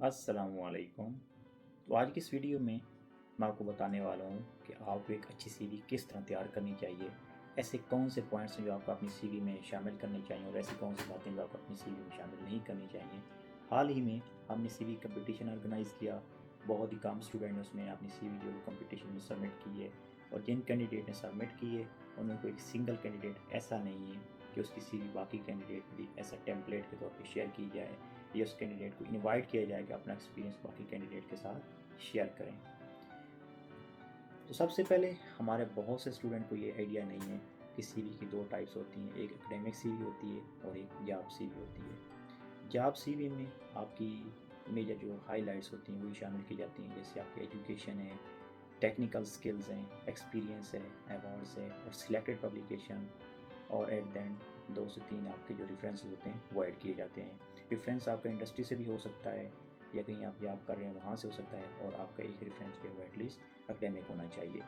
अस्सलाम वालेकुम। तो आज की इस वीडियो में मैं आपको बताने वाला हूँ कि आपको एक अच्छी सीवी किस तरह तैयार करनी चाहिए। ऐसे कौन से पॉइंट्स हैं जो आपको अपनी सीवी में शामिल करने चाहिए और ऐसी कौन सी बातें जो आपको अपनी सीवी में शामिल नहीं करनी चाहिए। हाल ही में हमने सीवी कंपटीशन ऑर्गेनाइज़ किया। बहुत ही कम स्टूडेंट ने उसमें अपनी सीवी जो कंपटीशन में सबमिट की है, और जिन कैंडिडेट ने सबमिट की है उनमें कोई एक सिंगल कैंडिडेट ऐसा नहीं है कि उसकी सीवी बाकी कैंडिडेट भी ऐसा टेम्पलेट के तौर पे शेयर की जाए या उस कैंडिडेट को इनवाइट किया जाए कि अपना एक्सपीरियंस बाकी कैंडिडेट के साथ शेयर करें। तो सबसे पहले हमारे बहुत से स्टूडेंट को ये आइडिया नहीं है कि सीवी की दो टाइप्स होती हैं, एक एकेडमिक सीवी होती है और एक जॉब सीवी होती है। जॉब सीवी में आपकी मेजर जो हाइलाइट्स होती हैं वही शामिल की जाती हैं, जैसे आपकी एजुकेशन है, टेक्निकल स्किल्स हैं, एक्सपीरियंस है, अवार्ड्स है और सिलेक्टेड पब्लिकेशन, और एट द एंड 2 से 3 आपके जो रेफरेंसेस होते हैं वो ऐड किए जाते हैं। रेफरेंस आपका इंडस्ट्री से भी हो सकता है या कहीं आप जॉब कर रहे हैं वहाँ से हो सकता है, और आपका एक रेफरेंस जो है वो एटलीस्ट एकेडमिक होना चाहिए।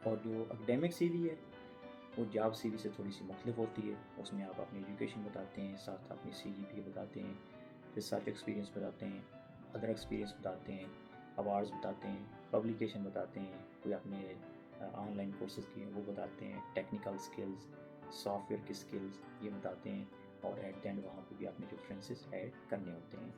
और जो एकेडमिक सीवी है वो जॉब सीवी से थोड़ी सी मुख्तलिफ होती है। उसमें आप अपनी एजुकेशन बताते हैं, साथ अपनी सीजीपीए बताते हैं, रिसर्च एक्सपीरियंस बताते हैं, अदर एक्सपीरियंस बताते हैं, अवार्ड्स बताते हैं, पब्लिकेशन बताते हैं, कोई अपने ऑनलाइन कोर्सेज किए हैं वो बताते हैं, टेक्निकल स्किल्स, सॉफ्टवेयर की स्किल्स ये बताते हैं, और एट द एंड वहाँ पे भी आपने रेफरेंसेस ऐड करने होते हैं।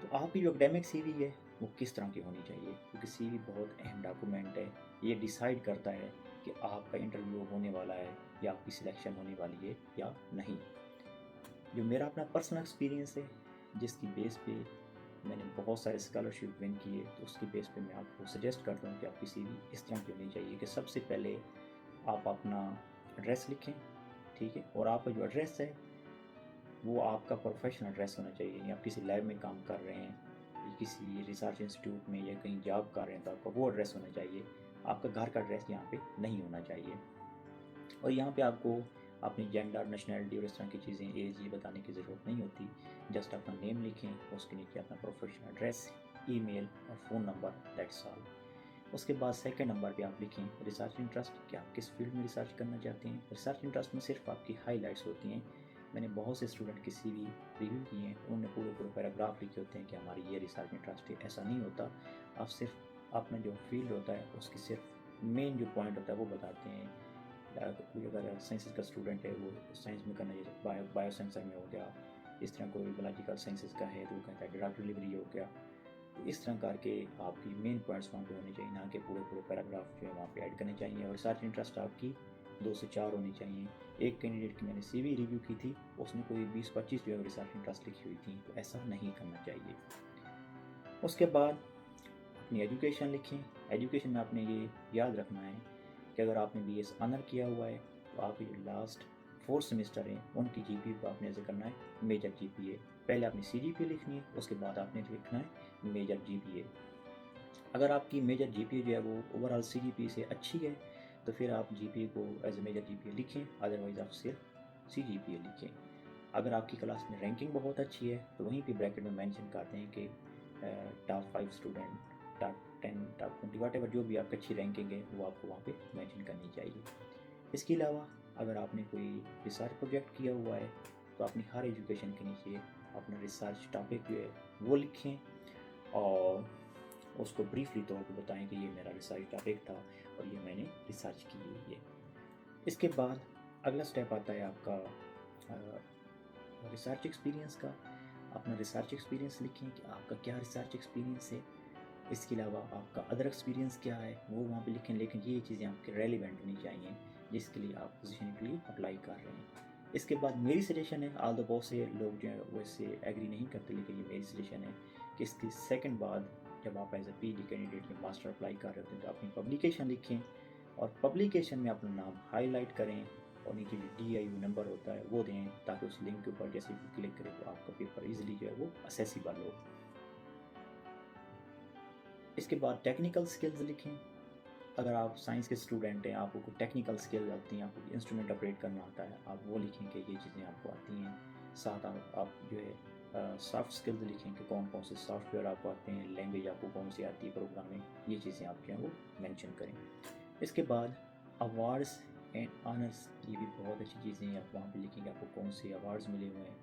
तो आपकी जो एकेडमिक सीवी है वो किस तरह की होनी चाहिए, क्योंकि सीवी बहुत अहम डॉक्यूमेंट है। ये डिसाइड करता है कि आपका इंटरव्यू होने वाला है या आपकी सिलेक्शन होने वाली है या नहीं। जो मेरा अपना पर्सनल एक्सपीरियंस है, जिसकी बेस पे मैंने बहुत सारे स्कॉलरशिप विन किए, तो उसकी बेस पे मैं आपको सजेस्ट करता हूँ कि आपकी सीवी इस तरह की होनी चाहिए कि सबसे पहले आप अपना एड्रेस लिखें, ठीक है, और आपका जो एड्रेस है वो आपका प्रोफेशनल एड्रेस होना चाहिए। या आप किसी लैब में काम कर रहे हैं या किसी रिसर्च इंस्टीट्यूट में या कहीं जॉब कर रहे हैं तो आपका वो एड्रेस होना चाहिए। आपका घर का एड्रेस यहाँ पे नहीं होना चाहिए। और यहाँ पे आपको अपनी जेंडर, नेशनलिटी और इस तरह की चीज़ें, एज ये बताने की ज़रूरत नहीं होती। जस्ट अपना नेम लिखें, उसके नीचे अपना प्रोफेशनल एड्रेस, ईमेल और फ़ोन नंबर, दैट्स ऑल। उसके बाद सेकंड नंबर पे आप लिखें रिसर्च इंटरेस्ट, कि आप किस फील्ड में रिसर्च करना चाहते हैं। रिसर्च इंटरेस्ट में सिर्फ आपकी हाइलाइट्स होती हैं। मैंने बहुत से स्टूडेंट की सीवी रिव्यू की हैं, उन्होंने पूरे पूरे पैराग्राफ लिखे होते हैं कि हमारी ये रिसर्च इंटरेस्ट है। ऐसा नहीं होता। आप सिर्फ अपना जो फील्ड होता है उसकी सिर्फ मेन जो पॉइंट होता है वो बताते हैं। कोई अगर साइंसेज का स्टूडेंट है वो साइंस में करना, जैसे बायो सेंसर में हो गया, इस तरह कोई बायोलॉजिकल साइंसेज का है तो वो कहता है ड्रग डिलीवरी हो गया। तो इस तरह करके आपकी मेन पॉइंट्स वहाँ पे होने चाहिए, ना कि पूरे पूरे पैराग्राफ जो है वहाँ पे ऐड करने चाहिए। और रिसर्च इंटरेस्ट आपकी 2 से 4 होनी चाहिए। एक कैंडिडेट की मैंने सीवी रिव्यू की थी, उसने कोई 20-25 जो है रिसर्च इंटरेस्ट लिखी हुई थी, तो ऐसा नहीं करना चाहिए। उसके बाद अपनी एजुकेशन लिखें। एजुकेशन में आपने ये याद रखना है कि अगर आपने बीएस ऑनर किया हुआ है तो आपके जो लास्ट 4 सेमेस्टर हैं उनकी जीपीए को आपने ऐसे करना है मेजर जीपीए। पहले आपने सीजीपीए लिखनी है, उसके बाद आपने लिखना है मेजर जीपीए। अगर आपकी मेजर जीपीए जो है वो ओवरऑल सीजीपीए से अच्छी है तो फिर आप जीपीए को एज ए मेजर जीपीए लिखें, अदरवाइज़ आप सिर्फ सीजीपीए लिखें। अगर आपकी क्लास में रैंकिंग बहुत अच्छी है तो वहीं पे ब्रैकेट में मेंशन करते हैं कि top 5 student, top 10, top 20, whatever जो भी आपकी अच्छी रैंकिंग है वो आपको वहाँ पे मेंशन करनी चाहिए। इसके अलावा अगर आपने कोई रिसर्च प्रोजेक्ट किया हुआ है तो अपनी हर एजुकेशन के नीचे अपना रिसर्च टॉपिक जो है वो लिखें, और उसको ब्रीफली तौर पे बताएं कि ये मेरा रिसर्च टॉपिक था और ये मैंने रिसर्च की हुई है। इसके बाद अगला स्टेप आता है आपका रिसर्च एक्सपीरियंस का। अपना रिसर्च एक्सपीरियंस लिखें कि आपका क्या रिसर्च एक्सपीरियंस है। इसके अलावा आपका अदर एक्सपीरियंस क्या है वो वहाँ पे लिखें, लेकिन ये चीज़ें आपके रेलिवेंट होनी चाहिए जिसके लिए आप पोजीशन के लिए अप्लाई कर रहे हैं। इसके बाद मेरी सजेशन है, आल दो बहुत से लोग जो है वो इससे एग्री नहीं करते, लेकिन ये मेरी सजेशन है कि इसकी सेकंड बाद जब आप एज ए पीजी कैंडिडेट या मास्टर अप्लाई कर रहे होते हैं तो अपनी पब्लिकेशन लिखें, और पब्लिकेशन में अपना नाम हाईलाइट करें और नीचे जो DIU नंबर होता है वो दें, ताकि उस लिंक के ऊपर जैसे भी क्लिक करें तो आपका पेपर इजीली जो है वो असेसिबल हो। इसके बाद टेक्निकल स्किल्स लिखें। अगर आप साइंस के स्टूडेंट हैं, आपको कोई टेक्निकल स्किल आती हैं, आपको इंस्ट्रूमेंट ऑपरेट करना आता है, आप वो लिखें कि ये चीज़ें आपको आती हैं। साथ आप जो है सॉफ्ट स्किल्स लिखें कि कौन कौन से सॉफ्टवेयर आपको आते हैं, लैंग्वेज आपको कौन सी आती है, प्रोग्रामिंग, ये चीज़ें आप जो हैं वो मेंशन करें। इसके बाद अवार्ड्स एंड ऑनर्स, ये भी बहुत अच्छी चीज़ें हैं, आप वहाँ पे लिखेंगे आपको कौन से अवार्ड्स मिले हुए हैं,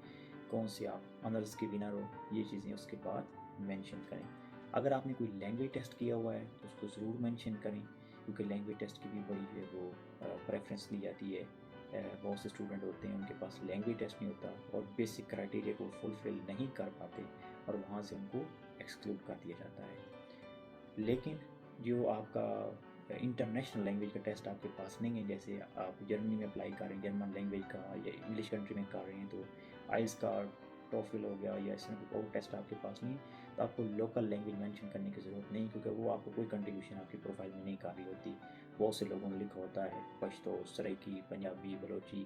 कौन से आप ऑनर्स के विनर हो, ये चीज़ें उसके बाद मेंशन करें। अगर आपने कोई लैंग्वेज टेस्ट किया हुआ है तो उसको ज़रूर मेंशन करें, क्योंकि लैंग्वेज टेस्ट की भी बड़ी जो है वो प्रेफरेंस दी जाती है। बहुत से स्टूडेंट होते हैं उनके पास लैंग्वेज टेस्ट नहीं होता और बेसिक क्राइटेरिया को फुलफ़िल नहीं कर पाते और वहाँ से उनको एक्सक्लूड कर दिया जाता है। लेकिन जो आपका इंटरनेशनल लैंग्वेज का टेस्ट आपके पास नहीं है, जैसे आप जर्मनी में अप्लाई कर रहे हैं जर्मन लैंग्वेज का, या इंग्लिश कंट्री में कर रहे हैं तो आइल्स का टॉफिल हो गया या इसमें कोई और टेस्ट आपके पास नहीं, तो आपको लोकल लैंग्वेज मेंशन करने की ज़रूरत नहीं, क्योंकि वो आपको कोई कंट्रीब्यूशन आपकी प्रोफाइल में नहीं कर रही होती। बहुत से लोगों ने लिखा होता है पश्तो, सराइकी, पंजाबी, बलोची,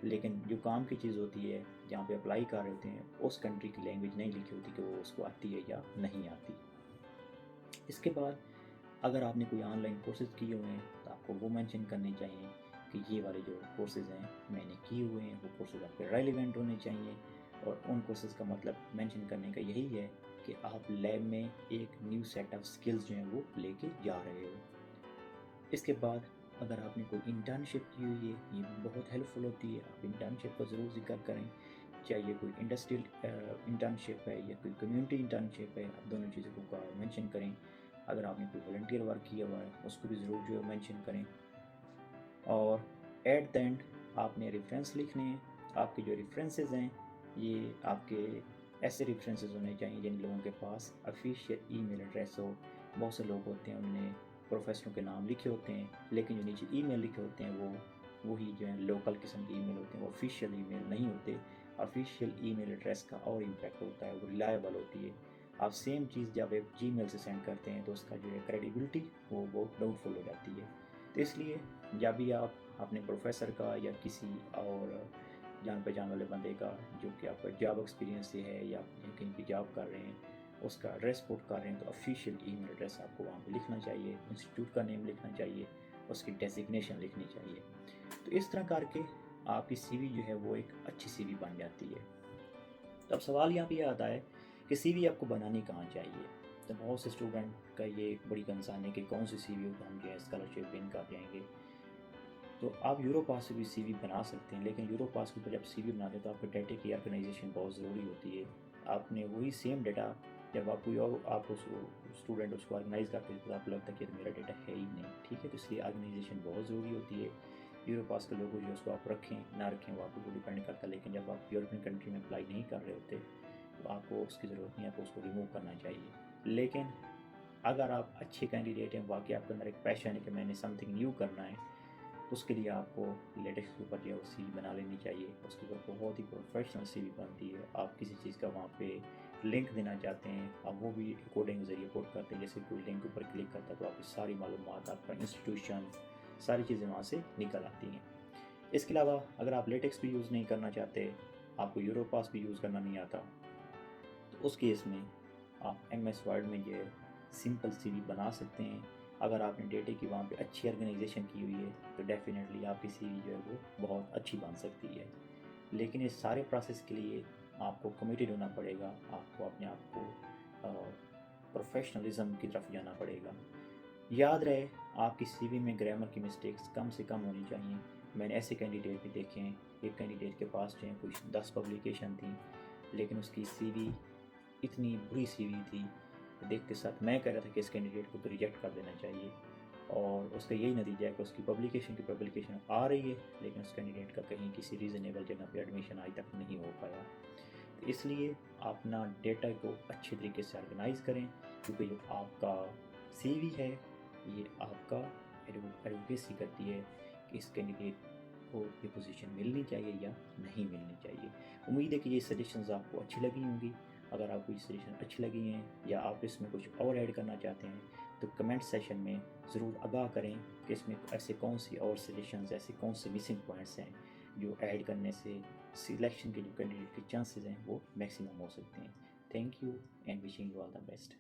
लेकिन जो काम की चीज़ होती है जहाँ पे अप्लाई कर रहे होते हैं उस कंट्री की लैंग्वेज नहीं लिखी होती कि वो उसको आती है या नहीं आती। इसके बाद अगर आपने कोई ऑनलाइन कोर्सेज़ किए हुए हैं तो आपको वो मेंशन करने चाहिए कि ये वाले जो कोर्सेज़ हैं मैंने किए हुए हैं, वो कोर्सेज़ आपके रेलिवेंट होने चाहिए। और उन कोर्सेज़ का मतलब मेंशन करने का यही है कि आप लैब में एक न्यू सेट ऑफ स्किल्स जो हैं वो लेके जा रहे हो। इसके बाद अगर आपने कोई इंटर्नशिप की हुई है, ये भी बहुत हेल्पफुल होती है, आप इंटर्नशिप का ज़रूर ज़िक्र करें, चाहे ये कोई इंडस्ट्रियल इंटर्नशिप है या कोई कम्युनिटी इंटर्नशिप है, आप दोनों चीज़ों को मेंशन करें। अगर आपने कोई वॉलंटियर वर्क किया हुआ है उसको भी ज़रूर जो है मेंशन करें। और एट द एंड आपने रेफरेंस लिखने हैं। आपके जो रेफरेंसेस हैं ये आपके ऐसे रेफरेंसेस होने चाहिए जिन लोगों के पास ऑफिशियल ईमेल एड्रेस हो। बहुत से लोग होते हैं उन्होंने प्रोफेसरों के नाम लिखे होते हैं, लेकिन जो नीचे ईमेल लिखे होते हैं वो वही जो है लोकल किस्म के ईमेल होते हैं, वो ऑफिशियल ईमेल नहीं होते। ऑफिशियल ईमेल एड्रेस का और इम्पैक्ट होता है, वो रिलायबल होती है। आप सेम चीज़ जब एक जीमेल से सेंड करते हैं तो उसका जो है क्रेडिबिलिटी वो बहुत डाउटफुल हो जाती है। तो इसलिए जब भी आप अपने प्रोफेसर का या किसी और जान पहचान वाले बंदे का जो कि आपका जॉब एक्सपीरियंस से है या कहीं पे जॉब कर रहे हैं उसका एड्रेस पुट कर रहे हैं तो ऑफिशियल ईमेल एड्रेस आपको वहाँ पे लिखना चाहिए, इंस्टीट्यूट का नेम लिखना चाहिए, उसकी डेजिग्नेशन लिखनी चाहिए। तो इस तरह करके आपकी सीवी जो है वो एक अच्छी सीवी बन जाती है। तो अब सवाल यहाँ पे आता है कि सीवी आपको बनानी कहाँ चाहिए। तो बहुत से स्टूडेंट का ये एक बड़ी कंसर्न है कि कौन सी सीवी को हम जो है स्कॉलरशिप विन कर जाएंगे। तो आप यूरोपास से भी सीवी बना सकते हैं, लेकिन यूरोपास के ऊपर जब सीवी बनाते हैं तो आपके डाटा की ऑर्गेनाइजेशन बहुत ज़रूरी होती है। आपने वही सेम डाटा जब आप कोई और आप उस स्टूडेंट उसको ऑर्गेनाइज करते हैं तो आपको लगता है कि मेरा डाटा है ही नहीं, ठीक है। तो इसलिए ऑर्गेनाइजेशन बहुत ज़रूरी होती है। यूरोपास के लोगों जो उसको आप रखें ना रखें वो आपको डिपेंड करता है, लेकिन जब आप यूरोपियन कंट्री में अप्लाई नहीं कर रहे होते तो आपको उसकी ज़रूरत नहीं, आपको उसको रिमूव करना चाहिए। लेकिन अगर आप अच्छे कैंडिडेट हैं, वाकई आपके अंदर एक पैशन है कि मैंने समथिंग न्यू करना है, तो उसके लिए आपको लेटेक्स के ऊपर जो है वो सीवी बना लेनी चाहिए। उसके ऊपर बहुत ही प्रोफेशनल सीवी बनती है। आप किसी चीज़ का वहाँ पे लिंक देना चाहते हैं, आप वो भी कोडिंग के ज़रिए पुट करते हैं। जैसे कोई लिंक ऊपर क्लिक करता है तो आपकी सारी मालूमात, आपका इंस्टीट्यूशन, सारी चीज़ें वहाँ से निकल आती हैं। इसके अलावा अगर आप लेटेक्स भी यूज़ नहीं करना चाहते, आपको यूरोपास भी यूज़ करना नहीं आता, तो उस केस में आप MS वर्ड में जो है सिंपल सीवी बना सकते हैं। अगर आपने डेटा की वहाँ पे अच्छी ऑर्गेनाइजेशन की हुई है तो डेफिनेटली आपकी सीवी जो है वो बहुत अच्छी बन सकती है। लेकिन इस सारे प्रोसेस के लिए आपको कमिटेड होना पड़ेगा, आपको अपने आप को प्रोफेशनलिज्म की तरफ जाना पड़ेगा। याद रहे आपकी सीवी में ग्रामर की मिस्टेक्स कम से कम होनी चाहिए। मैंने ऐसे कैंडिडेट भी देखे हैं, एक कैंडिडेट के पास जो है कुछ 10 पब्लिकेशन थी, लेकिन उसकी सीवी इतनी बुरी सीवी थी, देखते साथ मैं कह रहा था कि इस कैंडिडेट को तो रिजेक्ट कर देना चाहिए। और उसका यही नतीजा है कि उसकी पब्लिकेशन आ रही है, लेकिन उस कैंडिडेट का कहीं किसी रीज़नेबल जगह पे एडमिशन आज तक नहीं हो पाया। तो इसलिए अपना डेटा को अच्छे तरीके से ऑर्गेनाइज़ करें, क्योंकि जो आपका सीवी है ये आपका एडवोकेसी करती है कि इस कैंडिडेट को ये पोजीशन मिलनी चाहिए या नहीं मिलनी चाहिए। उम्मीद है कि ये सजेशंस आपको अच्छी लगी होंगी। अगर आपको ये सजेशन अच्छी लगी हैं या आप इसमें कुछ और ऐड करना चाहते हैं तो कमेंट सेशन में ज़रूर आगाह करें कि इसमें ऐसे कौन सी और सजेशंस, ऐसे कौन से मिसिंग पॉइंट्स हैं जो ऐड करने से सिलेक्शन के जो कैंडिडेट के चांसेस हैं वो मैक्सिमम हो सकते हैं। Thank you and wishing you all the best.